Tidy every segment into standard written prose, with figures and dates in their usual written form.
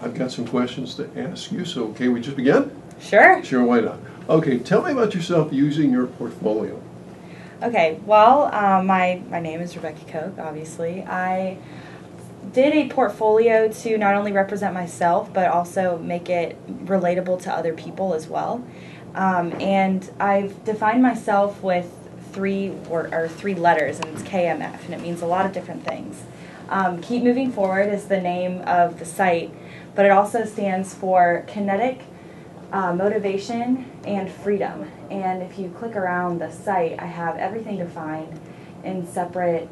I've got some questions to ask you, so can we just begin? Sure. Sure, why not? Okay, tell me about yourself using your portfolio. Okay, well, my name is Rebecca Koch, obviously. I did a portfolio to not only represent myself, but also make it relatable to other people as well. And I've defined myself with three letters, and it's KMF, and it means a lot of different things. Keep Moving Forward is the name of the site, but it also stands for kinetic, motivation, and freedom. And if you click around the site, I have everything defined in separate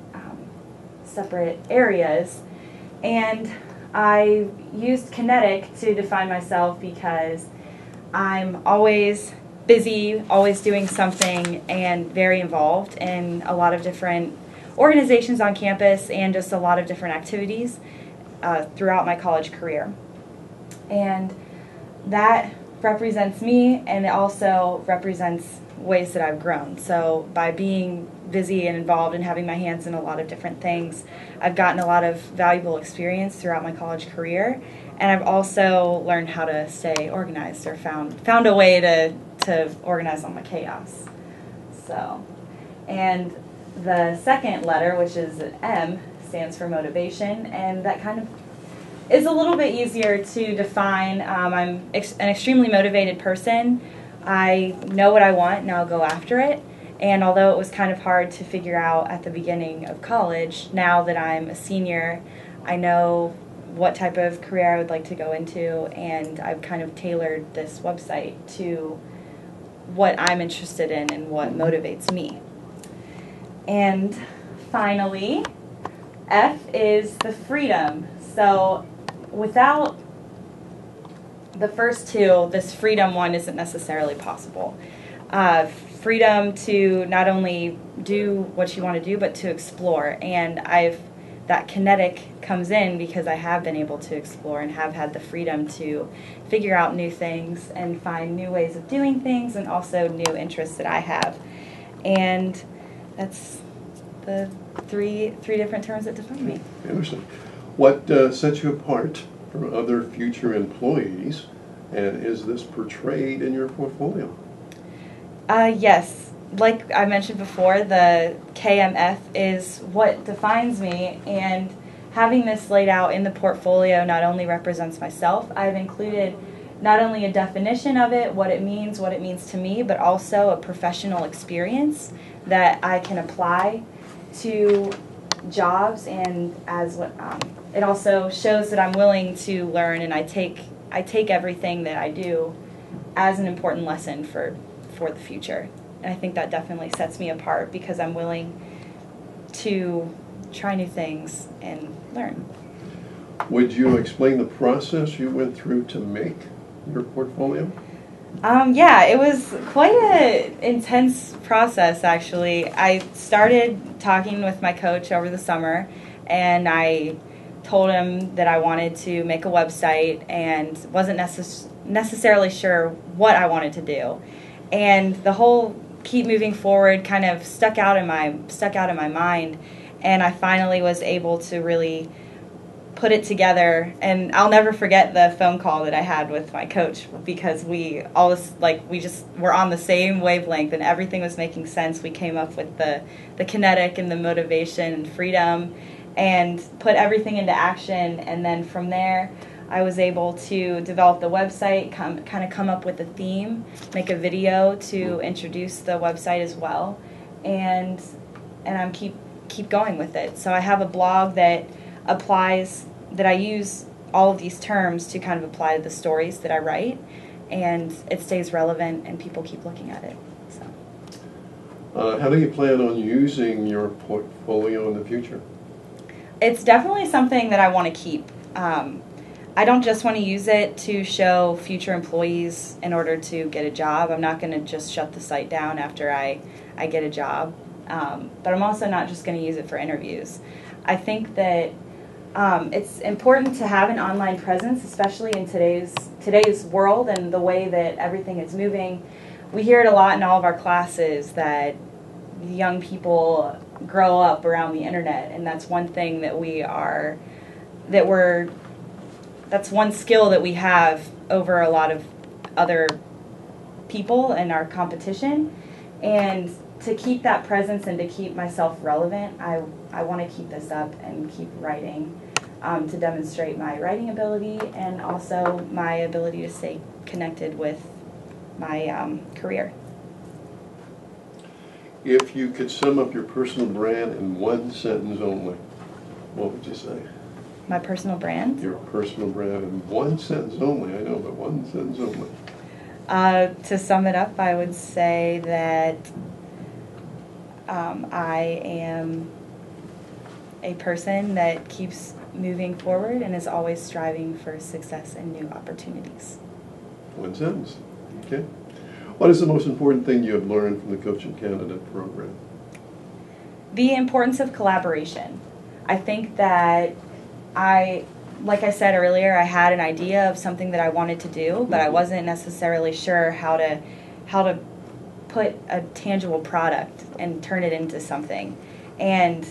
areas. And I used kinetic to define myself because I'm always busy, always doing something, and very involved in a lot of different organizations on campus and just a lot of different activities throughout my college career. And that represents me, and it also represents ways that I've grown. So by being busy and involved and having my hands in a lot of different things, I've gotten a lot of valuable experience throughout my college career, and I've also learned how to stay organized, or found a way to organize all my chaos. So, and the second letter, which is an M, stands for motivation, and that kind of is a little bit easier to define. I'm an extremely motivated person. I know what I want, and I'll go after it. And although it was kind of hard to figure out at the beginning of college, now that I'm a senior, I know what type of career I would like to go into, and I've kind of tailored this website to what I'm interested in and what motivates me. And finally, F is the freedom. So without the first two, this freedom one isn't necessarily possible. Freedom to not only do what you want to do, but to explore. And that kinetic comes in because I have been able to explore and have had the freedom to figure out new things and find new ways of doing things, and also new interests that I have. And that's the three different terms that define me. Interesting. What sets you apart from other future employees, and is this portrayed in your portfolio? Yes. Like I mentioned before, the KMF is what defines me, and having this laid out in the portfolio not only represents myself, I've included not only a definition of it, what it means to me, but also a professional experience that I can apply to jobs, and it also shows that I'm willing to learn, and I take everything that I do as an important lesson for the future. And I think that definitely sets me apart because I'm willing to try new things and learn. Would you explain the process you went through to make your portfolio? Yeah, it was quite an intense process, actually. I started talking with my coach over the summer, and I told him that I wanted to make a website and wasn't necessarily sure what I wanted to do. And the whole Keep Moving Forward kind of stuck out in my mind, and I finally was able to really put it together. And I'll never forget the phone call that I had with my coach, because we just were on the same wavelength and everything was making sense. We came up with the kinetic and the motivation and freedom and put everything into action, and then from there I was able to develop the website, come up with a theme, make a video to introduce the website as well, and I'm keep going with it. So I have a blog that I use all of these terms to kind of apply to the stories that I write, and it stays relevant and people keep looking at it. So. How do you plan on using your portfolio in the future? It's definitely something that I want to keep. I don't just want to use it to show future employees in order to get a job. I'm not going to just shut the site down after I get a job. But I'm also not just going to use it for interviews. I think that it's important to have an online presence, especially in today's world and the way that everything is moving. We hear it a lot in all of our classes that young people grow up around the internet, and that's one thing that that's one skill that we have over a lot of other people in our competition. And to keep that presence and to keep myself relevant, I want to keep this up and keep writing to demonstrate my writing ability and also my ability to stay connected with my career. If you could sum up your personal brand in one sentence only, what would you say? My personal brand? Your personal brand in one sentence only, I know, but one sentence only. To sum it up, I would say that I am a person that keeps moving forward and is always striving for success and new opportunities. One sentence. Okay. What is the most important thing you have learned from the Coaching Candidate program? The importance of collaboration. I think that like I said earlier, I had an idea of something that I wanted to do, but I wasn't necessarily sure how to put a tangible product and turn it into something. And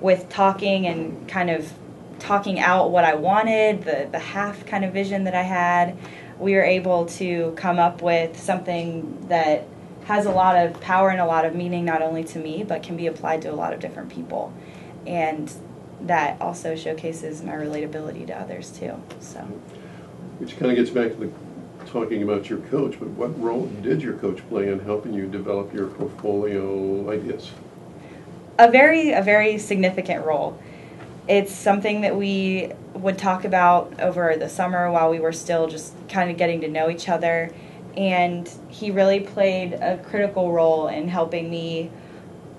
with talking and kind of talking out what I wanted, the half kind of vision that I had, we were able to come up with something that has a lot of power and a lot of meaning, not only to me, but can be applied to a lot of different people. And that also showcases my relatability to others too. So, which kind of gets back to talking about your coach, but what role did your coach play in helping you develop your portfolio ideas? A very significant role. It's something that we would talk about over the summer while we were still just kind of getting to know each other, and he really played a critical role in helping me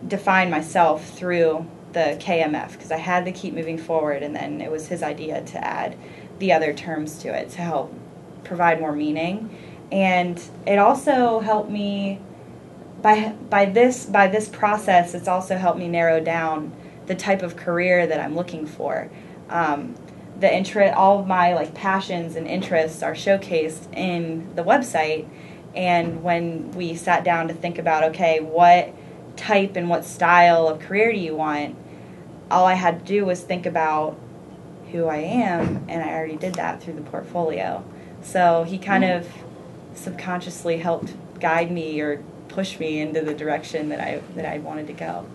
define myself through the KMF, because I had to keep moving forward, and then it was his idea to add the other terms to it to help provide more meaning. And it also helped me by this process, it's also helped me narrow down the type of career that I'm looking for. All of my passions and interests are showcased in the website, and when we sat down to think about, okay, what type and what style of career do you want, all I had to do was think about who I am, and I already did that through the portfolio. So he kind of subconsciously helped guide me or push me into the direction that I wanted to go.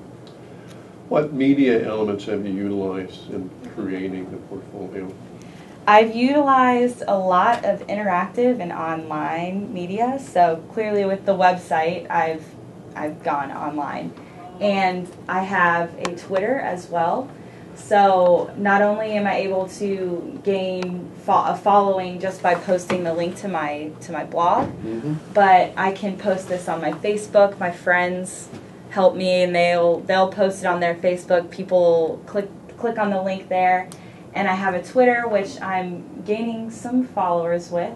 What media elements have you utilized in creating the portfolio? I've utilized a lot of interactive and online media. So clearly with the website, I've gone online. And I have a Twitter as well. So not only am I able to gain a following just by posting the link to my blog, but I can post this on my Facebook. My friends help me, and they'll post it on their Facebook. People click on the link there. And I have a Twitter, which I'm gaining some followers with.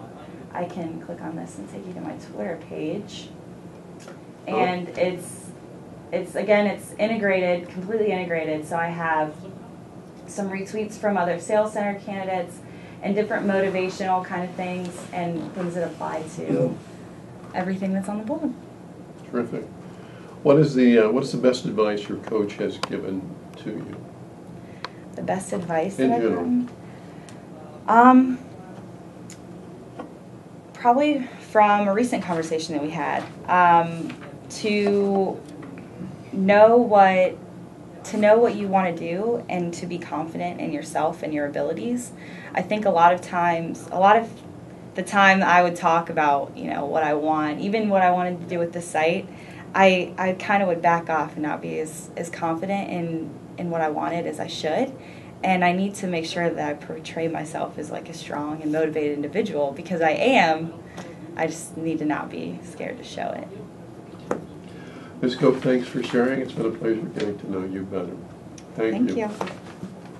I can click on this and take you to my Twitter page. And it's integrated, completely integrated. So I have some retweets from other sales center candidates and different motivational kind of things and things that apply to everything that's on the board. Terrific. What's the best advice your coach has given to you? The best advice in that general? I've gotten? Probably from a recent conversation that we had. To know what you want to do and to be confident in yourself and your abilities. I think a lot of the time I would talk about, what I want, even what I wanted to do with the site, I kind of would back off and not be as confident in what I wanted as I should. And I need to make sure that I portray myself as a strong and motivated individual, because I am. I just need to not be scared to show it. Ms. Koch, thanks for sharing. It's been a pleasure getting to know you better. Thank you. Thank you.